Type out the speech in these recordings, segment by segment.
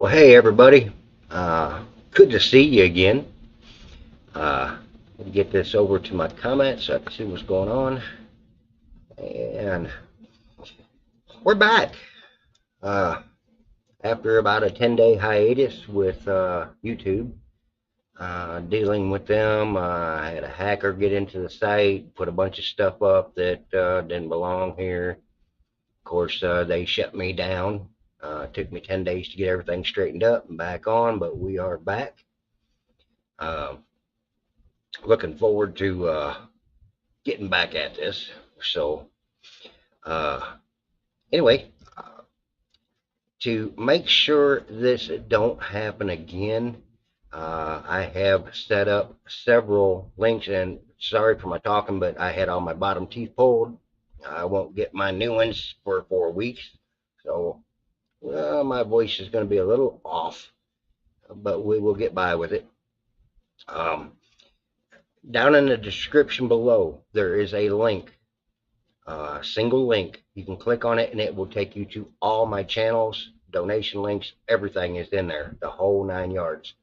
Well, hey everybody. Good to see you again. Let me get this over to my comments so I can see what's going on. And we're back. Uh, After about a 10-day hiatus with YouTube, dealing with them. I had a hacker get into the site, put a bunch of stuff up that didn't belong here. Of course, they shut me down. It took me 10 days to get everything straightened up and back on, but we are back. Uh, Looking forward to getting back at this. So, uh, anyway, to make sure this don't happen again, I have set up several links. And sorry for my talking, but I had all my bottom teeth pulled. I won't get my new ones for 4 weeks, so my voice is going to be a little off, but we will get by with it. Um, Down in the description below, there is a link, single link. You can click on it and it will take you to all my channels, donation links, everything is in there, the whole 9 yards.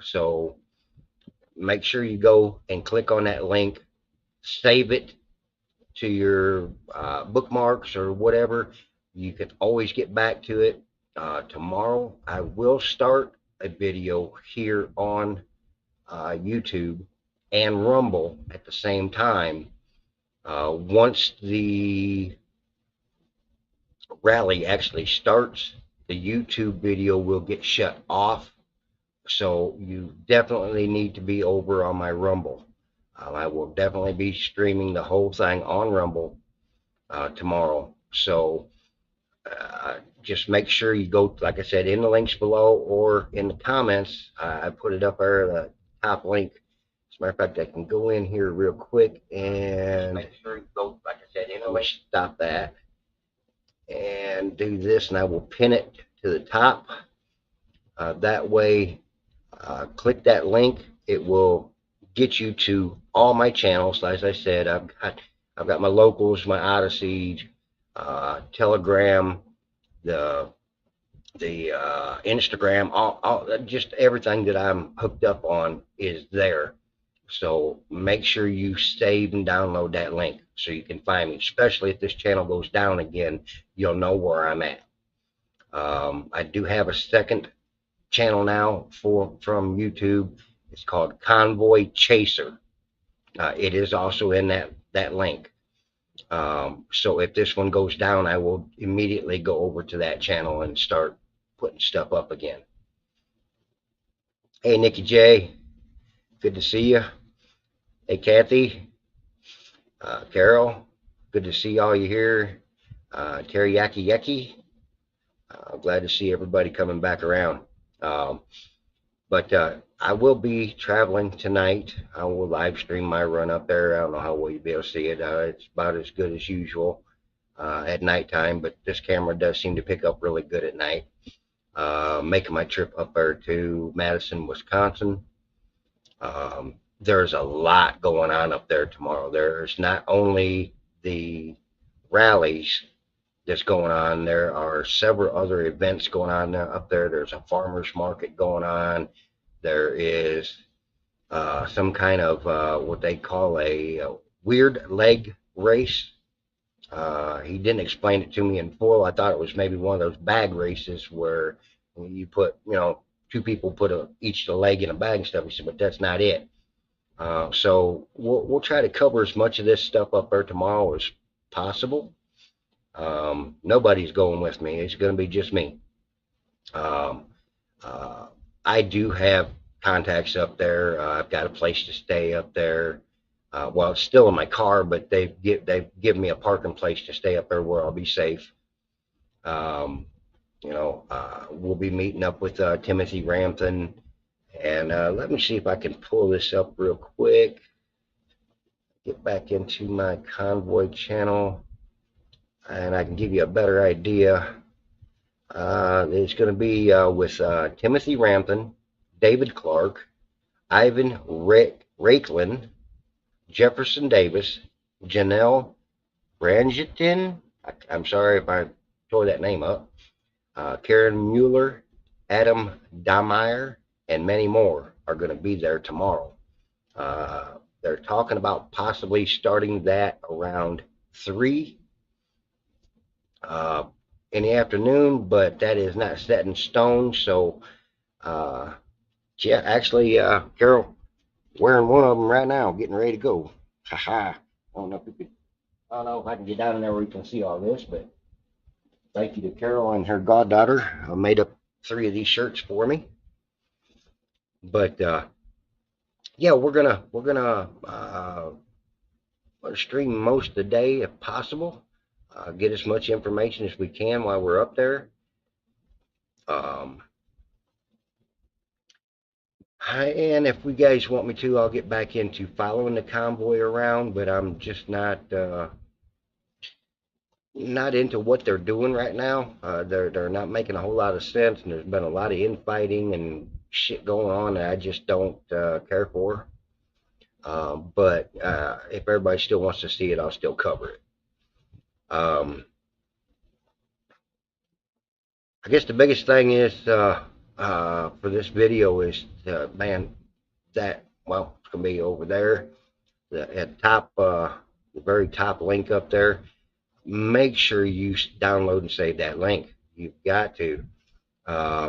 So make sure you go and click on that link, save it to your bookmarks or whatever. You can always get back to it. Tomorrow I will start a video here on YouTube and Rumble at the same time. Once the rally actually starts, the YouTube video will get shut off. So you definitely need to be over on my Rumble. I will definitely be streaming the whole thing on Rumble tomorrow. So just make sure you go, like I said, in the links below or in the comments. I put it up there, the top link. As a matter of fact, I can go in here real quick and make sure you go, like I said, in the links. Stop that and do this, and I will pin it to the top. That way, click that link. It will get you to all my channels. As I said, I've got my locals, my Odyssey, Telegram, the Instagram, all just everything that I'm hooked up on is there. So make sure you save and download that link so you can find me. Especially if this channel goes down again, you'll know where I'm at. I do have a second channel now from YouTube. It's called Convoy Chaser. It is also in that link. So if this one goes down, I will immediately go over to that channel and start putting stuff up again. Hey, Nikki J, good to see you. Hey, Kathy, Carol, good to see all you here. Teriyaki Yaki, glad to see everybody coming back around. But I will be traveling tonight. I will live stream my run up there. I don't know how well you'll be able to see it. It's about as good as usual at nighttime, but this camera does seem to pick up really good at night. Making my trip up there to Madison, Wisconsin. There's a lot going on up there tomorrow. There's not only the rallies that's going on, there are several other events going on up there. There's a farmer's market going on. There is some kind of what they call a weird leg race. He didn't explain it to me in full. I thought it was maybe one of those bag races where you put, two people put each the leg in a bag and stuff. He said, but that's not it. So we'll try to cover as much of this stuff up there tomorrow as possible. Nobody's going with me. It's going to be just me. I do have contacts up there. I've got a place to stay up there. Well, it's still in my car, but they've given me a parking place to stay up there where I'll be safe. We'll be meeting up with Timothy Rampton. And let me see if I can pull this up real quick. Get back into my Convoy channel, and I can give you a better idea. It's going to be with Timothy Rampton, David Clark, Ivan Raiklin, Jefferson Davis, Janelle Ranjitin. I'm sorry if I tore that name up. Karen Mueller, Adam Dameyer, and many more are going to be there tomorrow. They're talking about possibly starting that around 3 in the afternoon, but that is not set in stone. So, yeah, actually, Carol, wearing one of them right now, getting ready to go. Haha. I don't know if you could, I don't know if I can get down in there where you can see all this, but thank you to Carol and her goddaughter who made up 3 of these shirts for me. But yeah, we're gonna stream most of the day if possible. Get as much information as we can while we're up there. Um, and if you guys want me to, I'll get back into following the convoy around, but I'm just not into what they're doing right now. They're not making a whole lot of sense, and there's been a lot of infighting and shit going on that I just don't care for. But if everybody still wants to see it, I'll still cover it. I guess the biggest thing is for this video is man, that, well, it's gonna be over there at top, the very top link up there. Make sure you download and save that link. You've got to,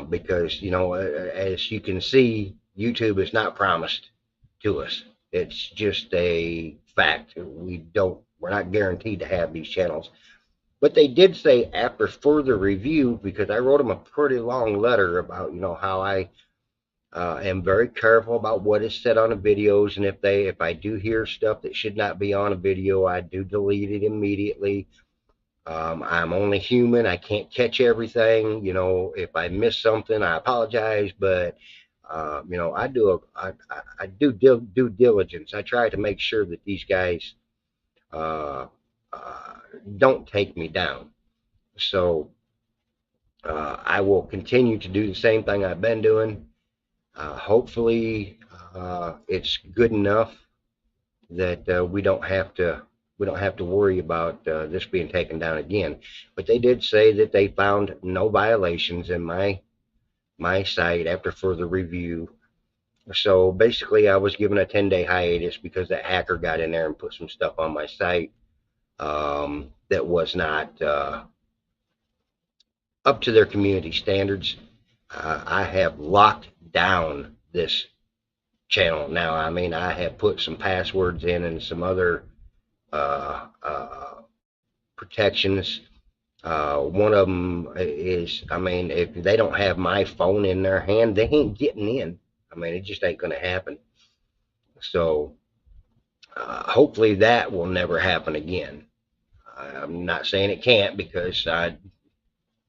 because as you can see, YouTube is not promised to us. It's just a fact. We're not guaranteed to have these channels. But they did say after further review, because I wrote them a pretty long letter about how I am very careful about what is said on the videos, and if I do hear stuff that should not be on a video, I do delete it immediately. I'm only human. I can't catch everything. If I miss something, I apologize. But I do due diligence. I try to make sure that these guys uh, don't take me down. So I will continue to do the same thing I've been doing. Hopefully, it's good enough that we don't have to worry about this being taken down again. But they did say that they found no violations in my site after further review. So basically, I was given a 10-day hiatus because that hacker got in there and put some stuff on my site that was not up to their community standards. I have locked down this channel now. I mean, I have put some passwords in and some other uh, uh, protections. One of them is, I mean, if they don't have my phone in their hand, they ain't getting in. I mean, it just ain't going to happen. So hopefully that will never happen again. I'm not saying it can't, because I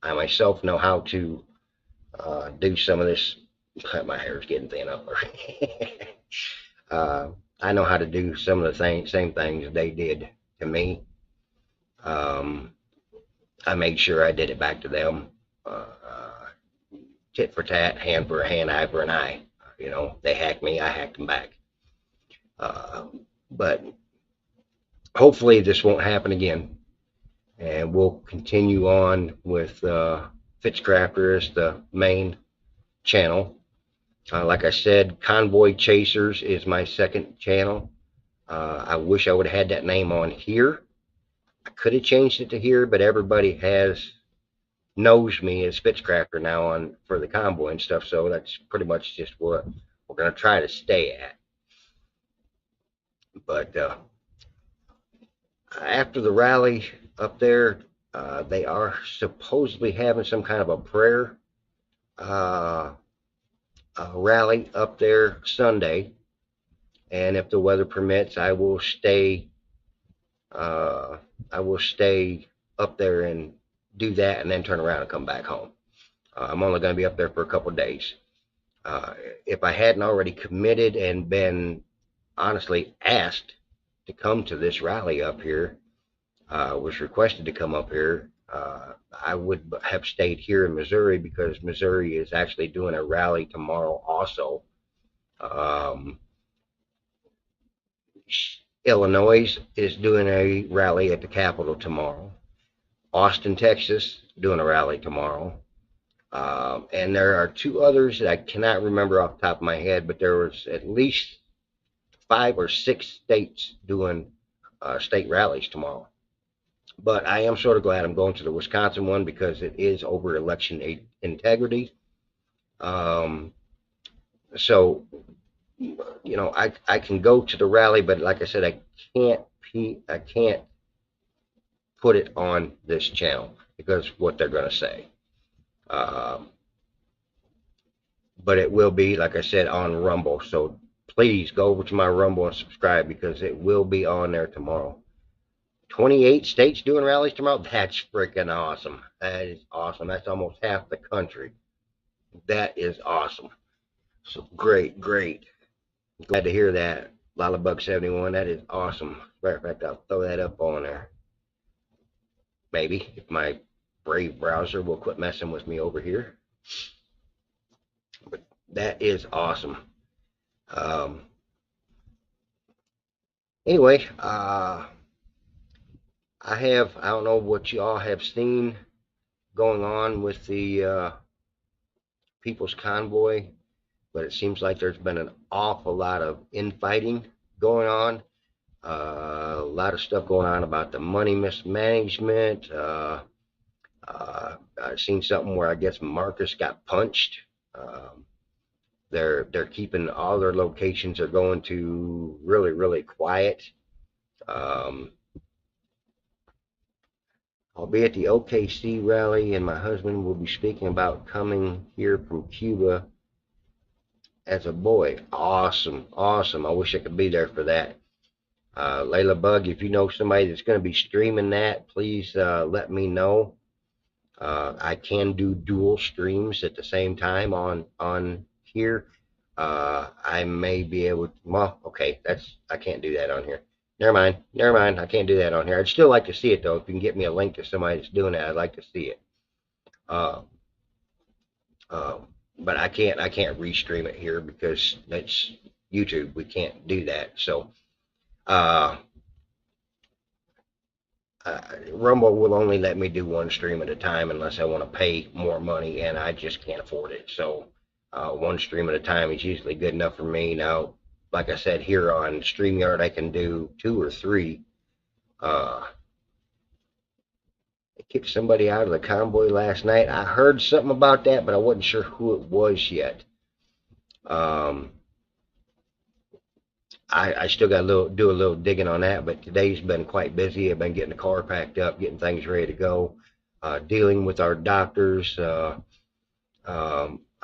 myself know how to do some of this. My hair's getting thin up there. I know how to do some of the same things they did to me. I made sure I did it back to them. Tit for tat, hand for a hand, eye for an eye. They hacked me, I hacked them back. But hopefully this won't happen again. And we'll continue on with Fitzcrafter as the main channel. Like I said, Convoy Chasers is my second channel. I wish I would have had that name on here. I could have changed it to here, but everybody knows me as Fitzcrafter now for the Convoy and stuff, so that's pretty much just what we're going to try to stay at. But after the rally up there, they are supposedly having some kind of a prayer rally up there Sunday, and if the weather permits, I will stay up there and do that, and then turn around and come back home. I'm only going to be up there for a couple of days. If I hadn't already committed and been honestly asked to come to this rally up here, was requested to come up here, I would have stayed here in Missouri, because Missouri is actually doing a rally tomorrow also. Illinois is doing a rally at the Capitol tomorrow. Austin, Texas, doing a rally tomorrow. And there are two others that I cannot remember off the top of my head, but there was at least 5 or 6 states doing state rallies tomorrow. But I am sort of glad I'm going to the Wisconsin one because it is over election integrity. Um, so, I can go to the rally, but like I said, I can't put it on this channel because what they're going to say. Um, but it will be, like I said, on Rumble. So please go over to my Rumble and subscribe because it will be on there tomorrow. 28 states doing rallies tomorrow. That's freaking awesome. That is awesome. That's almost half the country. That is awesome. So great, great. Glad to hear that. Lalabug71, that is awesome. Matter of fact, I'll throw that up on there. Maybe, if my Brave browser will quit messing with me over here. But that is awesome. Anyway, I don't know what you all have seen going on with the People's Convoy, but it seems like there's been an awful lot of infighting going on. A lot of stuff going on about the money mismanagement. I've seen something where I guess Marcus got punched. They're keeping all their locations are going to really, really quiet. I'll be at the OKC rally, and my husband will be speaking about coming here from Cuba as a boy. Awesome, awesome. I wish I could be there for that. Layla Bug, if you know somebody that's going to be streaming that, please let me know. I can do dual streams at the same time on here. I may be able to, well, okay, I can't do that on here. Never mind, I can't do that on here. I'd still like to see it though. If you can get me a link to somebody that's doing that, I'd like to see it. Uh, uh, but I can't restream it here because that's YouTube. We can't do that. So, uh, Rumble will only let me do one stream at a time unless I want to pay more money, and I just can't afford it. So, one stream at a time is usually good enough for me. Now, like I said, here on StreamYard, I can do 2 or 3. I kicked somebody out of the convoy last night. I heard something about that, but I wasn't sure who it was yet. I still got to do a little digging on that, but today's been quite busy. I've been getting the car packed up, getting things ready to go, dealing with our doctors. I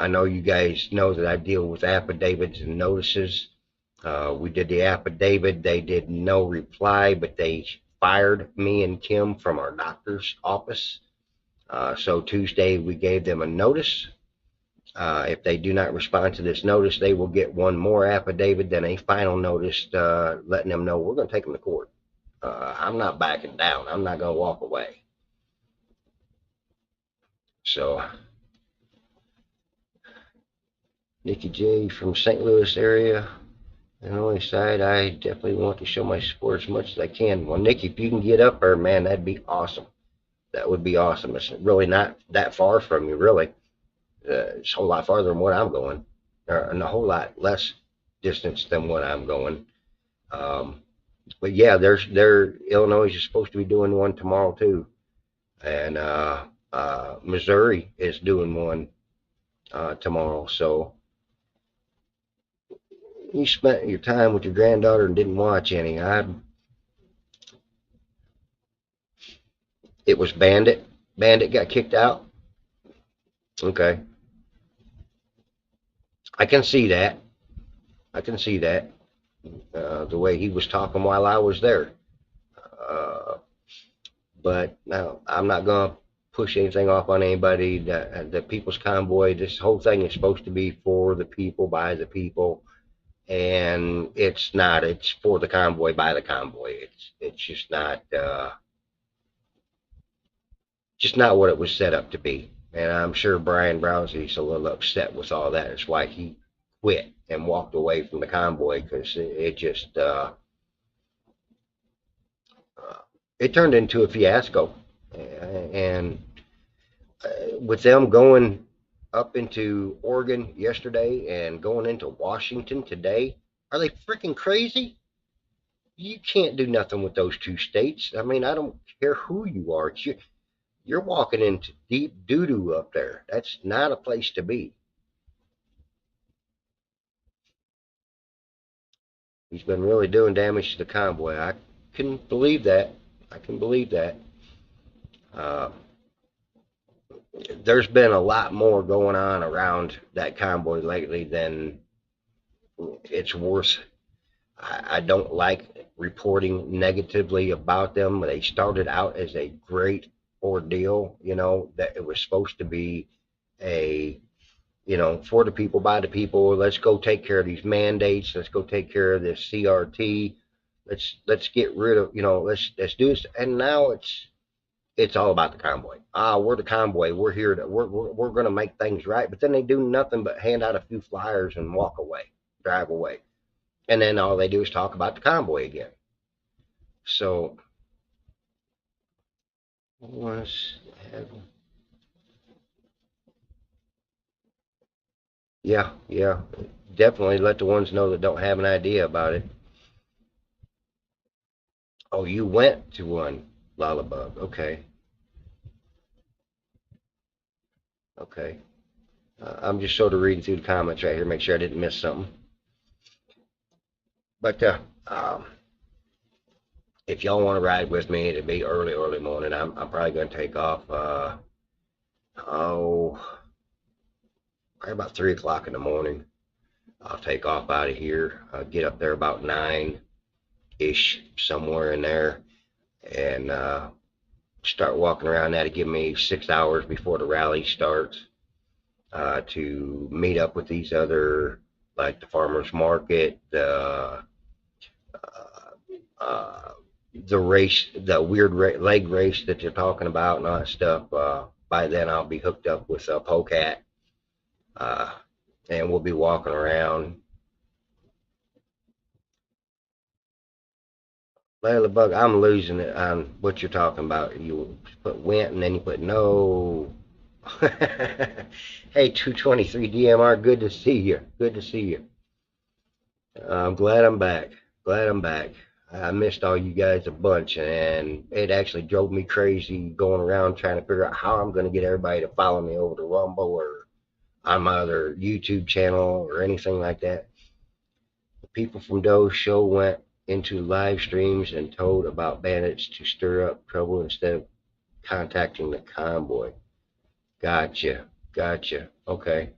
know you guys know that I deal with affidavits and notices. We did the affidavit. They did no reply, but they fired me and Kim from our doctor's office. So Tuesday we gave them a notice. If they do not respond to this notice, they will get one more affidavit, then a final notice letting them know we're going to take them to court. I'm not backing down. I'm not going to walk away. So, Nikki J from St. Louis area. Illinois side, I definitely want to show my support as much as I can. Well, Nikki, if you can get up there, man, that'd be awesome. That would be awesome. It's really not that far from you, really. It's a whole lot farther than what I'm going, and a whole lot less distance than what I'm going. But yeah, Illinois is supposed to be doing one tomorrow too, and Missouri is doing one tomorrow. So you spent your time with your granddaughter and didn't watch any. It was Bandit. Bandit got kicked out. Okay. I can see that. I can see that. The way he was talking while I was there. But no, I'm not going to push anything off on anybody. The People's Convoy, this whole thing is supposed to be for the people, by the people. And it's not. It's for the convoy, by the convoy. It's just not what it was set up to be. And I'm sure Brian Browsey's a little upset with all that. That's why he quit and walked away from the convoy, because it just it turned into a fiasco. And with them going up into Oregon yesterday and going into Washington today. Are they freaking crazy? You can't do nothing with those two states. I mean, I don't care who you are. You're walking into deep doo doo up there. That's not a place to be. He's been really doing damage to the convoy. I can believe that. I can believe that. Uh, there's been a lot more going on around that convoy lately than it's worth. I don't like reporting negatively about them. They started out as a great ordeal, that it was supposed to be a, for the people, by the people. Let's go take care of these mandates. Let's go take care of this CRT. Let's get rid of, let's do this. And now it's all about the convoy. We're the convoy. We're here to we're going to make things right. But then they do nothing but hand out a few flyers and walk away, drive away, and then all they do is talk about the convoy again. So let's have, yeah, yeah, definitely let the ones know that don't have an idea about it. Oh, you went to one, Lullabug. Okay, okay. I'm just sort of reading through the comments right here, make sure I didn't miss something. But if y'all want to ride with me, it'll be early, early morning. I'm probably going to take off. Oh, probably about 3 o'clock in the morning. I'll take off out of here. I'll get up there about 9-ish, somewhere in there, and start walking around. That'll give me 6 hours before the rally starts to meet up with these other, like the farmers market, uh, the race, the weird leg race that they're talking about, and all that stuff. By then, I'll be hooked up with a Polecat, uh, and we'll be walking around. Layla Bug, I'm losing it on what you're talking about. You put went and then you put no. Hey, 223 DMR, good to see you. Good to see you. I'm glad I'm back. Glad I'm back. I missed all you guys a bunch, and it actually drove me crazy going around trying to figure out how I'm going to get everybody to follow me over to Rumble or on my other YouTube channel or anything like that. The people from Doe's show went into live streams and told about bandits to stir up trouble instead of contacting the convoy. Gotcha. Gotcha. Okay.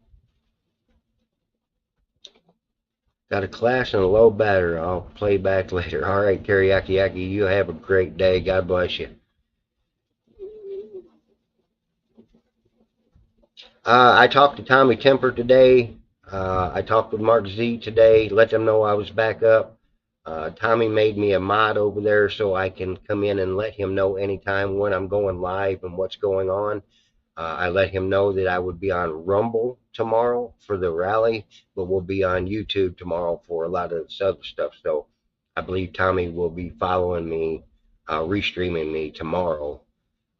Got a class and a low batter. I'll play back later. All right, Teriyaki Yaki, you have a great day. God bless you. I talked to Tommy Temper today. I talked with Mark Z today. Let them know I was back up. Tommy made me a mod over there so I can come in and let him know anytime when I'm going live and what's going on. I let him know that I would be on Rumble tomorrow for the rally, but we'll be on YouTube tomorrow for a lot of this other stuff. So I believe Tommy will be following me, restreaming me tomorrow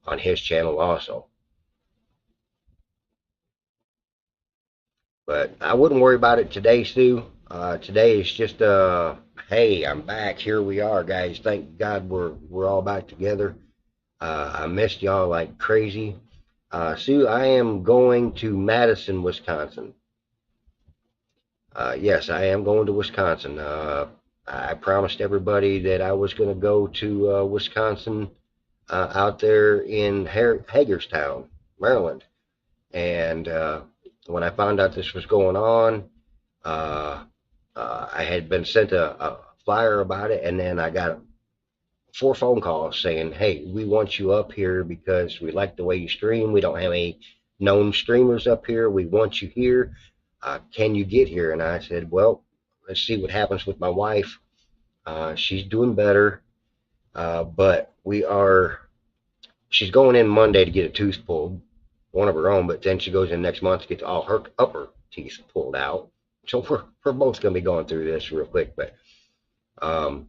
on his channel also. But I wouldn't worry about it today, Sue. Today is just hey, I'm back. Here we are, guys. Thank God we're all back together. I missed y'all like crazy. Sue, I am going to Madison, Wisconsin. Yes, I am going to Wisconsin. I promised everybody that I was going to go to Wisconsin, out there in Hagerstown, Maryland. And when I found out this was going on, uh, I had been sent a flyer about it, and then I got 4 phone calls saying, "Hey, we want you up here because we like the way you stream. We don't have any known streamers up here. We want you here. Can you get here?" And I said, "Well, let's see what happens with my wife. She's doing better, but she's going in Monday to get a tooth pulled, one of her own, but then she goes in next month to get all her upper teeth pulled out. So we're both going to be going through this real quick, but um,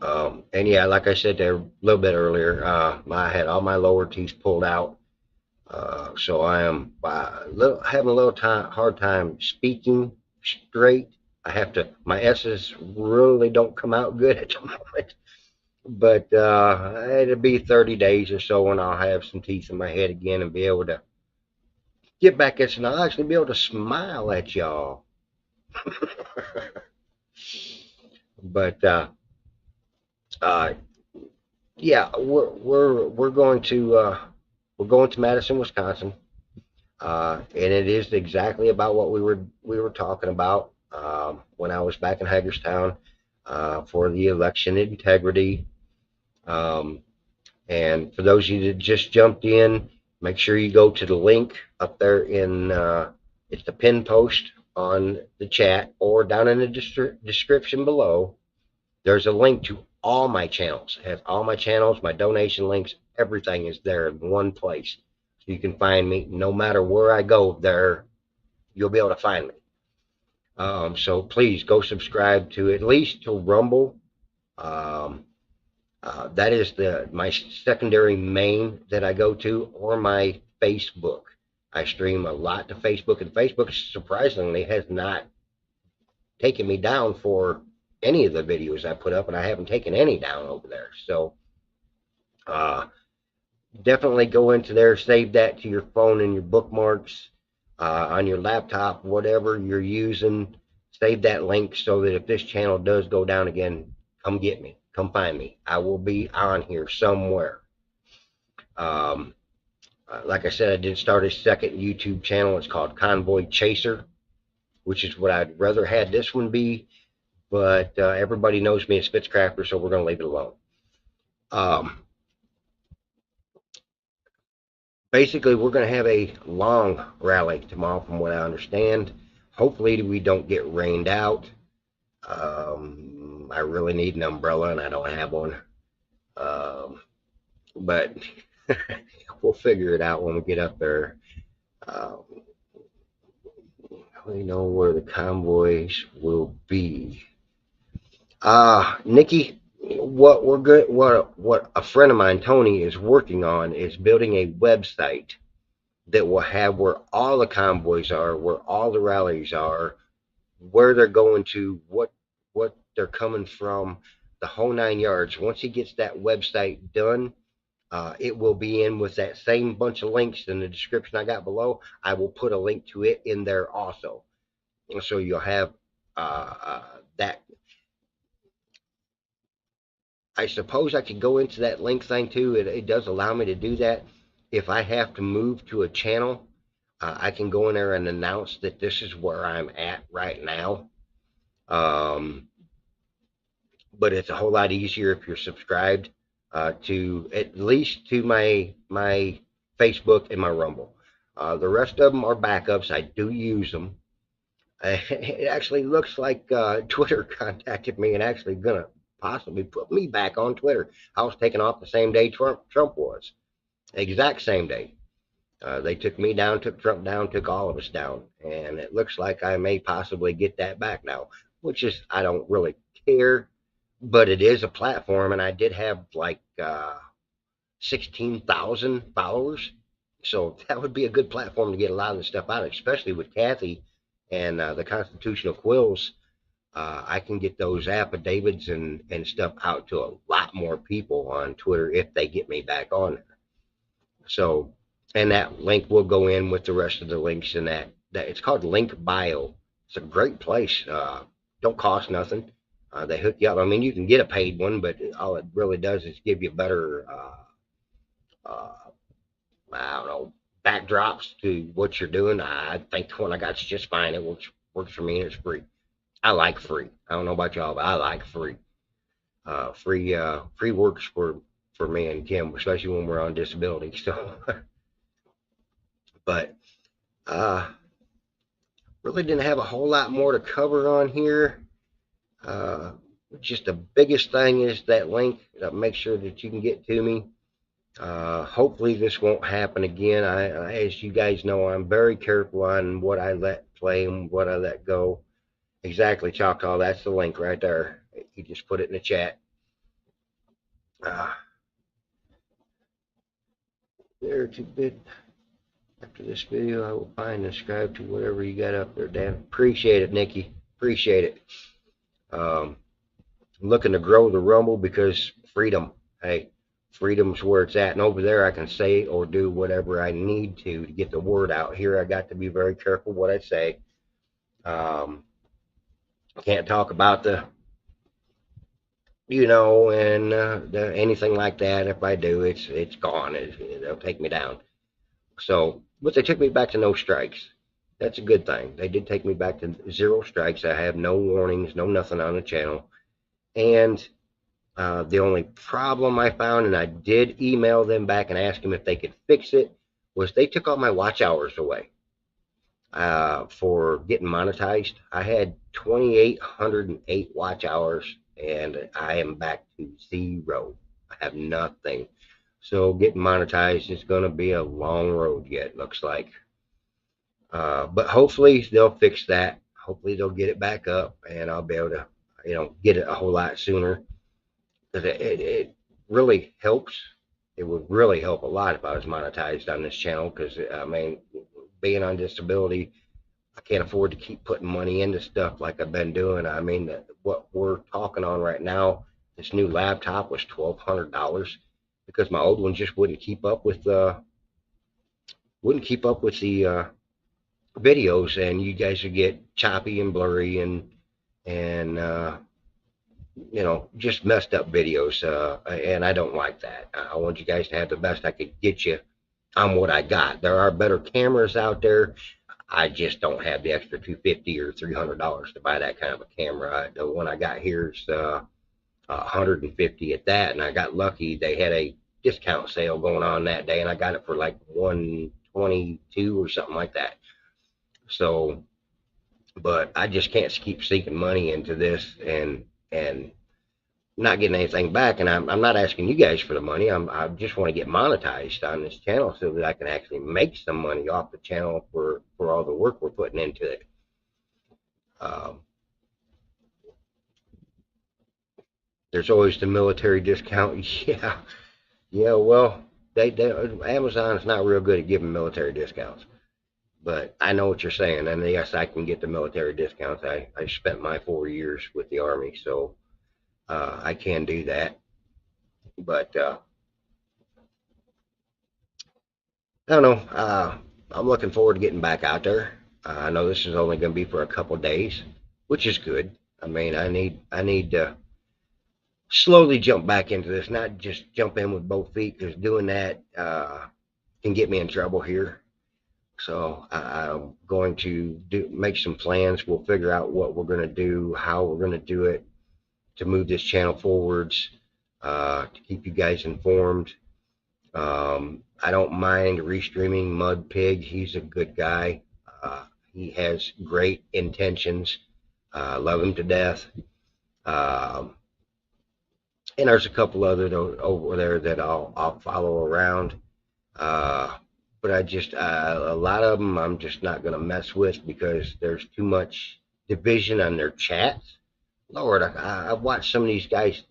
and yeah, like I said there a little bit earlier, I had all my lower teeth pulled out. So I am having a little hard time speaking straight. I have to, my S's really don't come out good at the moment. But it'll be 30 days or so and I'll have some teeth in my head again and be able to get back at, and I'll actually be able to smile at y'all. But uh, yeah, we're going to Madison, Wisconsin, and it is exactly about what we were talking about when I was back in Hagerstown for the election integrity. Um, and for those of you that just jumped in, make sure you go to the link up there in it's the pin post on the chat or down in the description below. There's a link to all my channels. It has all my channels, my donation links, everything is there in one place. So you can find me no matter where I go. There, you'll be able to find me. So please go subscribe to at least to Rumble. Um, that is my secondary main that I go to, or my Facebook. I stream a lot to Facebook, and Facebook surprisingly has not taken me down for any of the videos I put up, and I haven't taken any down over there. So uh, definitely go into there, save that to your phone and your bookmarks on your laptop, whatever you're using. Save that link so that if this channel does go down again, come get me, come find me. I will be on here somewhere. Um, like I said, I did start a second YouTube channel. It's called Convoy Chaser, which is what I'd rather had this one be, but everybody knows me as Fitzcrafter, so we're going to leave it alone. Um, Basically, we're going to have a long rally tomorrow, from what I understand. Hopefully, we don't get rained out. I really need an umbrella, and I don't have one. But we'll figure it out when we get up there. Um, we know where the convoys will be. Nikki, what we're good, what a friend of mine, Tony, is working on is building a website that will have where all the convoys are, where all the rallies are, where they're going to, what they're coming from, the whole 9 yards. Once he gets that website done, it will be in with that same bunch of links in the description I got below. I will put a link to it in there also, so you'll have that. I suppose I could go into that link thing too. It does allow me to do that. If I have to move to a channel, I can go in there and announce that this is where I'm at right now. But it's a whole lot easier if you're subscribed to at least to my Facebook and my Rumble. The rest of them are backups. I do use them. It actually looks like Twitter contacted me and actually gonna possibly put me back on Twitter. I was taken off the same day Trump was, exact same day. They took me down, took Trump down, took all of us down, and it looks like I may possibly get that back now, which is, I don't really care, but it is a platform, and I did have like 16,000 followers, so that would be a good platform to get a lot of the stuff out, especially with Kathy and the Constitutional Quills. I can get those affidavits and stuff out to a lot more people on Twitter if they get me back on there. So, and that link will go in with the rest of the links in that it's called Link Bio. It's a great place. Don't cost nothing. They hook you up. I mean, you can get a paid one, but all it really does is give you better, uh, I don't know, backdrops to what you're doing. I think the one I got is just fine. It works for me, and it's free. I like free. I don't know about y'all, but I like free. Free works for me and Kim, especially when we're on disability. So, but uh, really didn't have a whole lot more to cover on here. Just the biggest thing is that link. Make sure that you can get to me. Hopefully this won't happen again. As you guys know, I'm very careful on what I let play and what I let go. Exactly, Choctaw. That's the link right there. You just put it in the chat. There, 2-bit. after this video, I will find and subscribe to whatever you got up there, Dan. Appreciate it, Nikki. Appreciate it. I'm looking to grow the Rumble because freedom. Hey, freedom's where it's at. And over there, I can say or do whatever I need to get the word out. Here, I got to be very careful what I say. Can't talk about anything like that. If I do, it's gone. They'll take me down. So, but they took me back to no strikes. That's a good thing. They did take me back to 0 strikes. I have no warnings, no nothing on the channel. And the only problem I found, and I did email them back and ask them if they could fix it, was they took all my watch hours away for getting monetized. I had 2,808 watch hours, and I am back to 0. I have nothing. So getting monetized is going to be a long road yet, looks like. But hopefully they'll fix that. Hopefully they'll get it back up, and I'll be able to, get it a whole lot sooner. Because it really helps. It would really help a lot if I was monetized on this channel. Because I mean, being on disability, I can't afford to keep putting money into stuff like I've been doing. I mean, what we're talking on right now, this new laptop was $1,200 because my old one just wouldn't keep up with the videos, and you guys would get choppy and blurry and just messed up videos, and I don't like that. I want you guys to have the best I could get you on what I got. There are better cameras out there. I just don't have the extra $250 or $300 to buy that kind of a camera. The one I got here is $150 at that, and I got lucky. They had a discount sale going on that day, and I got it for like $122 or something like that. So, but I just can't keep sinking money into this and not getting anything back. And I'm not asking you guys for the money. I just want to get monetized on this channel so that I can actually make some money off the channel for all the work we're putting into it. There's always the military discount. Yeah. Well, Amazon is not real good at giving military discounts. But I know what you're saying, and yes, I can get the military discounts. I spent my 4 years with the Army, so I can do that. But I don't know. I'm looking forward to getting back out there. I know this is only going to be for a couple days, which is good. I mean, I need to slowly jump back into this, not just jump in with both feet, because doing that can get me in trouble here. So I'm going to make some plans. We'll figure out what we're going to do, how we're going to do it to move this channel forwards, to keep you guys informed. I don't mind restreaming Mud Pig. He's a good guy. He has great intentions. Love him to death. And there's a couple other over there that I'll follow around. But I just, a lot of them I'm just not going to mess with because there's too much division on their chats. Lord, I've watched some of these guys,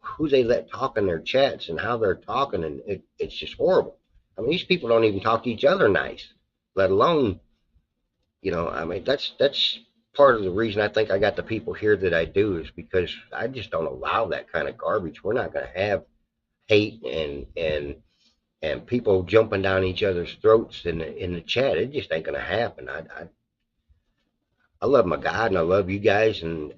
who they let talk in their chats and how they're talking, and it's just horrible. I mean, these people don't even talk to each other nice, let alone, I mean, that's part of the reason I think I got the people here that I do, is because I just don't allow that kind of garbage. We're not going to have hate and people jumping down each other's throats in the chat. It just ain't gonna happen. I love my God and I love you guys, and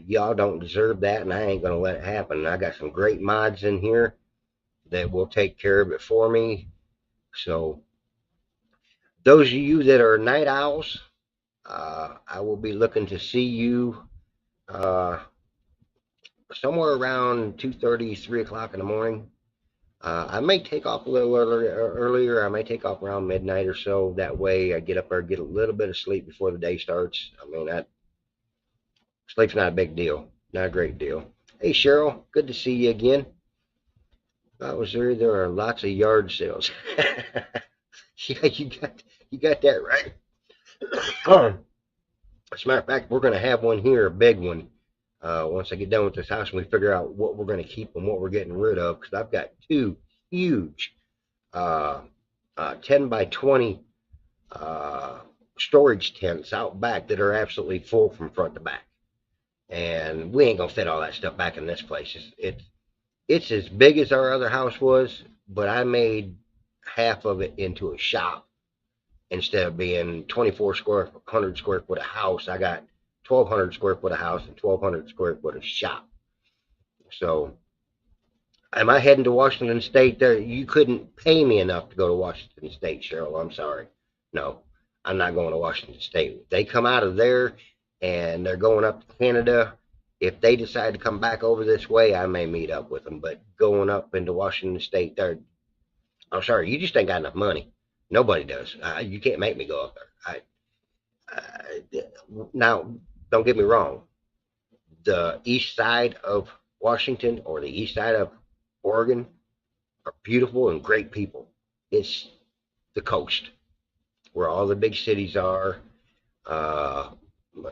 y'all don't deserve that, and I ain't gonna let it happen. And I got some great mods in here that will take care of it for me. So those of you that are night owls, I will be looking to see you somewhere around 2:30, 3 o'clock in the morning. I may take off a little earlier. I may take off around midnight or so. That way I get up there, get a little bit of sleep before the day starts. I mean, sleep's not a big deal, not a great deal. Hey, Cheryl, good to see you again. I was there are lots of yard sales. Yeah, you got that right. As a matter of fact, we're going to have one here, a big one. Once I get done with this house and we figure out what we're going to keep and what we're getting rid of, because I've got two huge 10 by 20 uh, storage tents out back that are absolutely full from front to back. And we ain't gonna fit all that stuff back in this place. It's as big as our other house was, but I made half of it into a shop instead of being 24 square 100 square foot of house. I got 1,200 square foot of house and 1,200 square foot of shop. So am I heading to Washington State? There, you couldn't pay me enough to go to Washington State, Cheryl. I'm sorry. No, I'm not going to Washington State. If they come out of there and they're going up to Canada, if they decide to come back over this way, I may meet up with them. But going up into Washington State, there, I'm sorry, you just ain't got enough money. Nobody does. You can't make me go up there. Now, don't get me wrong. The east side of Washington or the east side of Oregon are beautiful and great people. It's the coast where all the big cities are, uh,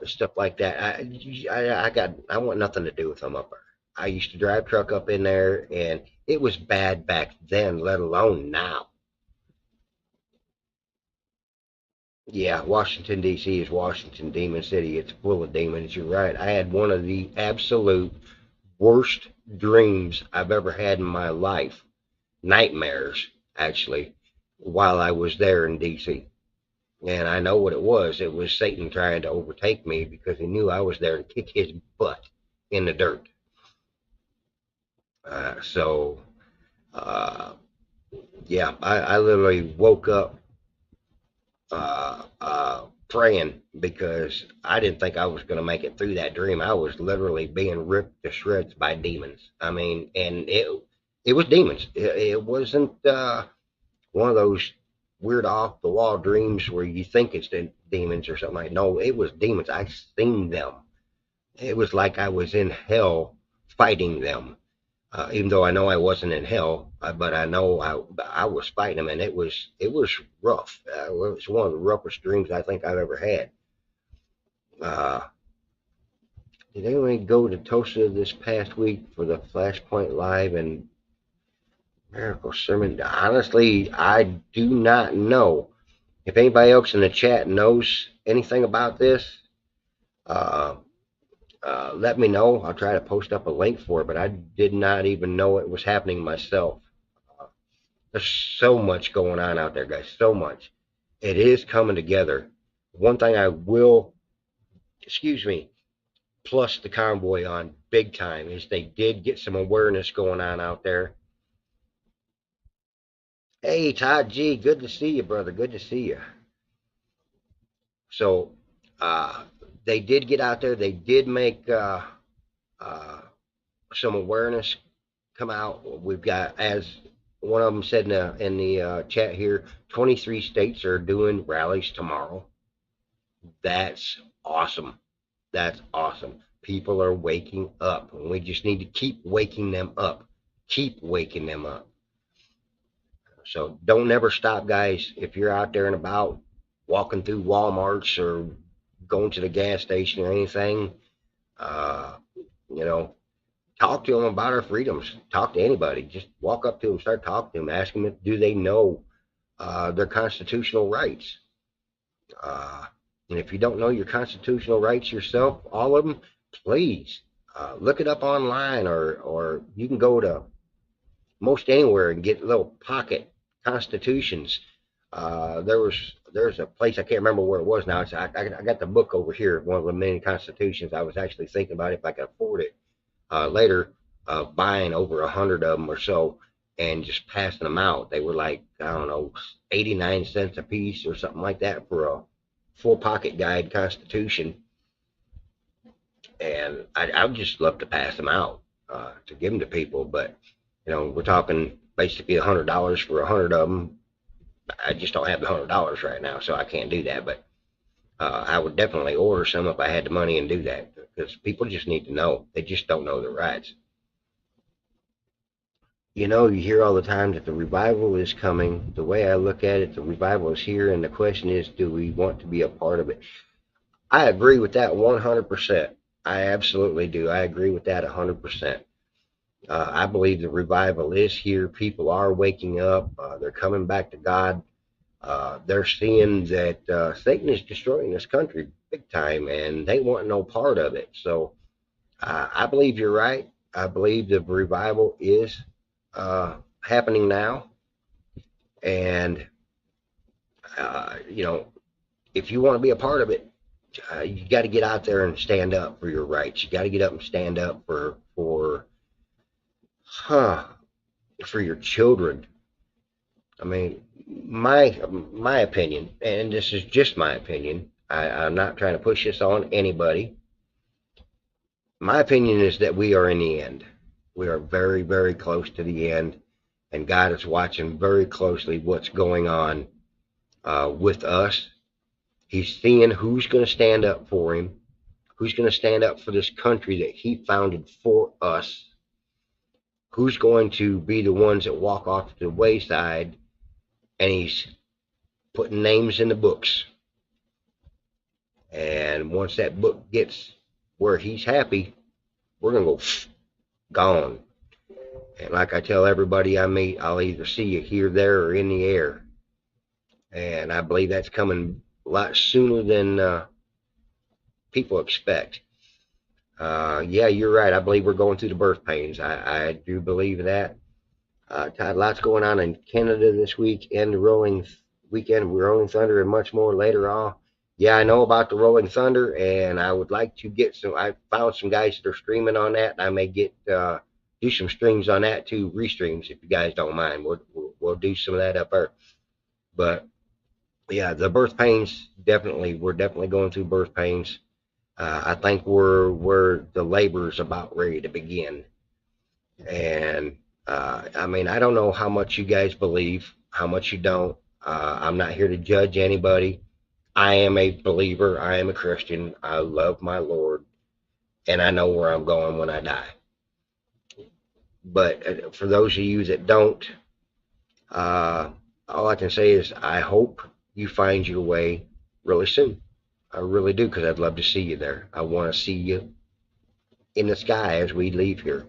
stuff like that. I want nothing to do with them up there. I used to drive truck up in there, and it was bad back then, let alone now. Yeah, Washington D.C. is Washington Demon City. It's full of demons. You're right. I had one of the absolute worst dreams I've ever had in my life. Nightmares, actually, while I was there in D.C. And I know what it was. It was Satan trying to overtake me because he knew I was there to kick his butt in the dirt. So, uh, yeah, I literally woke up praying because I didn't think I was going to make it through that dream. I was literally being ripped to shreds by demons. I mean, and it was demons. It wasn't one of those weird off the wall dreams where you think it's the demons or something like. No, it was demons. I seen them. It was like I was in hell fighting them. Even though I know I wasn't in hell, but I know I was fighting them, and it was rough. It was one of the roughest dreams I think I've ever had. Uh, did anyone go to Tulsa this past week for the Flashpoint Live and Miracle Sermon? Honestly, I do not know. If anybody else in the chat knows anything about this, uh, let me know. I'll try to post up a link for it, but I did not even know it was happening myself. Uh, there's so much going on out there, guys. So much. It is coming together. One thing I will, excuse me, plus the convoy on big time is they did get some awareness going on out there. Hey, Todd G, good to see you, brother. Good to see you. So, uh, they did get out there. They did make uh, some awareness come out. We've got, as one of them said in the chat here, 23 states are doing rallies tomorrow. That's awesome. That's awesome. People are waking up, and we just need to keep waking them up. Keep waking them up. So don't never stop, guys. If you're out there and about, walking through Walmarts or going to the gas station or anything, uh, you know, talk to them about our freedoms. Talk to anybody. Just walk up to them, start talking to them, ask them if do they know their constitutional rights. Uh, and if you don't know your constitutional rights yourself, all of them, please look it up online, or you can go to most anywhere and get little pocket constitutions. There's a place I can't remember where it was now. I got the book over here, one of the many constitutions. I was actually thinking about if I could afford it later, buying over 100 of them or so and just passing them out. They were like, I don't know, 89 cents a piece or something like that for a full pocket guide constitution. And I would just love to pass them out to give them to people. But, we're talking basically $100 for 100 of them. I just don't have the $100 right now, so I can't do that. But I would definitely order some if I had the money and do that, because people just need to know. They just don't know their rights. You hear all the time that the revival is coming. The way I look at it, the revival is here, and the question is, do we want to be a part of it? I agree with that 100%. I absolutely do. I agree with that 100%. I believe the revival is here. People are waking up. They're coming back to God. They're seeing that Satan is destroying this country big time, and they want no part of it. So I believe you're right. I believe the revival is happening now, and you know, if you want to be a part of it, you got to get out there and stand up for your rights. You got to get up and stand up huh, for your children. I mean, my opinion, and this is just my opinion. I'm not trying to push this on anybody. My opinion is that we are in the end. We are very, very close to the end, and God is watching very closely what's going on with us. He's seeing who's going to stand up for him, who's going to stand up for this country that he founded for us, who's going to be the ones that walk off to the wayside, and he's putting names in the books. And once that book gets where he's happy, we're going to go gone. And like I tell everybody I meet, I'll either see you here, there, or in the air. And I believe that's coming a lot sooner than people expect. Yeah, you're right. I believe we're going through the birth pains. I do believe that. Todd, lots going on in Canada this week and the Rolling Thunder and much more later on. Yeah, I know about the Rolling Thunder, and I would like to get some. I found some guys that are streaming on that, and I may get do some streams on that too, restreams if you guys don't mind. We'll do some of that up there. But yeah, the birth pains we're definitely going through birth pains. I think we're the labor is about ready to begin, and I mean, I don't know how much you guys believe, how much you don't. I'm not here to judge anybody. I am a believer. I am a Christian. I love my Lord, and I know where I'm going when I die. But for those of you that don't, all I can say is I hope you find your way really soon. I really do, because I'd love to see you there. I want to see you in the sky as we leave here.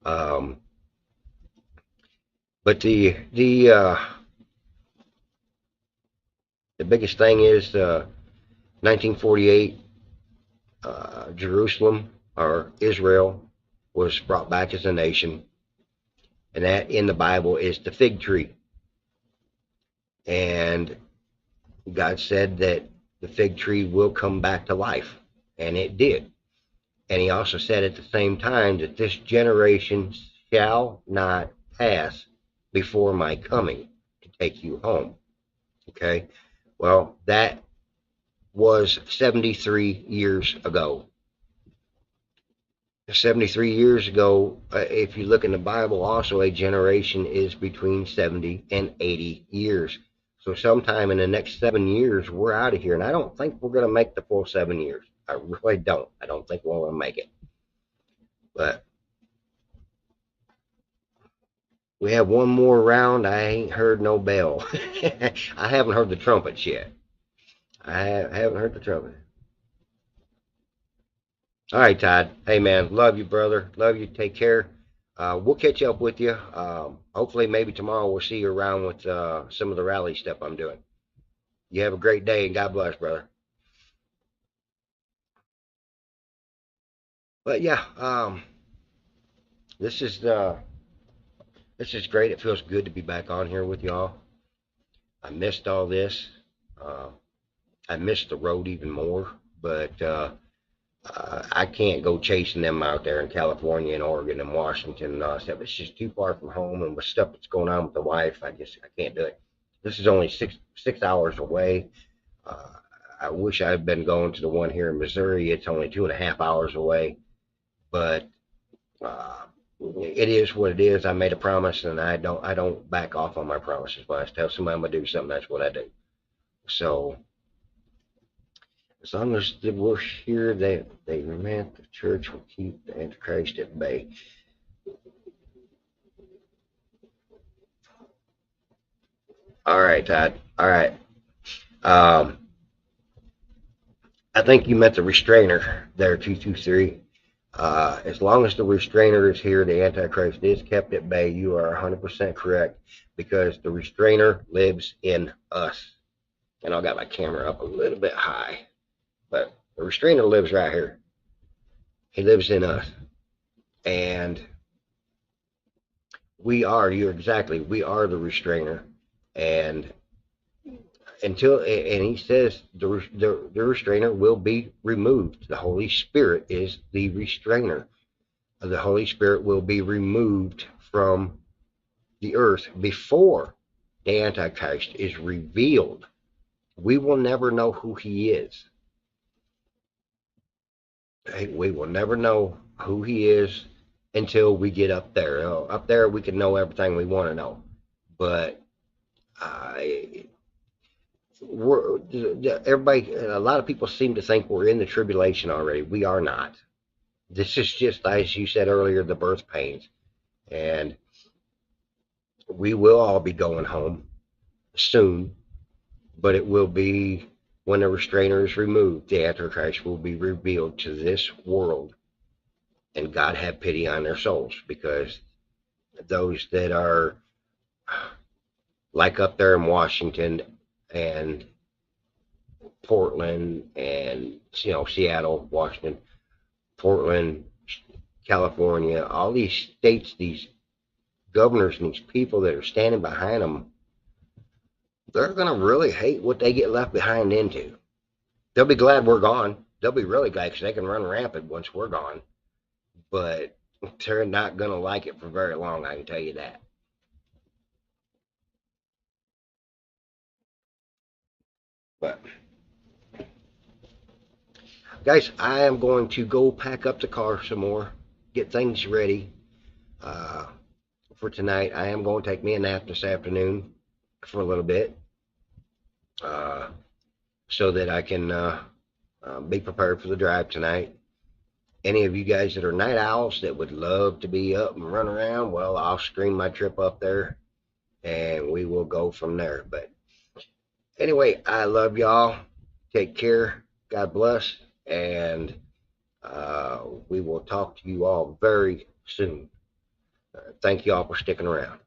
But the biggest thing is 1948, Jerusalem or Israel was brought back as a nation, and that in the Bible is the fig tree. And God said that the fig tree will come back to life, and it did. And he also said at the same time that this generation shall not pass before my coming to take you home. Okay? Well, that was 73 years ago. 73 years ago, if you look in the Bible, also a generation is between 70 and 80 years. So sometime in the next 7 years, we're out of here. And I don't think we're going to make the full 7 years. I really don't. I don't think we're going to make it. But we have one more round. I ain't heard no bell. I haven't heard the trumpets yet. I haven't heard the trumpet. All right, Todd. Hey, man. Love you, brother. Love you. Take care. We'll catch up with you. Hopefully, maybe tomorrow we'll see you around with some of the rally stuff I'm doing. You have a great day, and God bless, brother. But yeah, this is great. It feels good to be back on here with y'all. I missed all this. I missed the road even more, but I can't go chasing them out there in California and Oregon and Washington and all that stuff. It's just too far from home, and with stuff that's going on with the wife, I can't do it. This is only six hours away. I wish I had been going to the one here in Missouri. It's only 2.5 hours away, but it is what it is. I made a promise, and I don't back off on my promises. When I tell somebody I'm gonna do something, that's what I do. So as long as we're here, they remain, the church will keep the Antichrist at bay. All right, Todd. All right. I think you meant the restrainer there, 223. As long as the restrainer is here, the Antichrist is kept at bay. You are 100% correct, because the restrainer lives in us. And I got my camera up a little bit high, but the restrainer lives right here. He lives in us. And you're exactly, we are the restrainer. And and he says the restrainer will be removed. The Holy Spirit is the restrainer. The Holy Spirit will be removed from the earth before the Antichrist is revealed. We will never know who he is. We will never know who he is until we get up there. Up there, we can know everything we want to know. But everybody, a lot of people seem to think we're in the tribulation already. We are not. This is just, as you said earlier, the birth pains. And we will all be going home soon, but it will be when the restrainer is removed. The Antichrist will be revealed to this world, and God have pity on their souls, because those that are like up there in Washington and Portland and Seattle, Washington, Portland, California, all these states, these governors and these people that are standing behind them, they're going to really hate what they get left behind into. They'll be glad we're gone. They'll be really glad, because they can run rampant once we're gone. But they're not going to like it for very long, I can tell you that. But guys, I am going to go pack up the car some more, get things ready for tonight. I am going to take me a nap this afternoon for a little bit, so that I can be prepared for the drive tonight. Any of you guys that are night owls that would love to be up and run around, well, I'll stream my trip up there and we will go from there. But anyway, I love y'all. Take care. God bless. And we will talk to you all very soon. Thank you all for sticking around.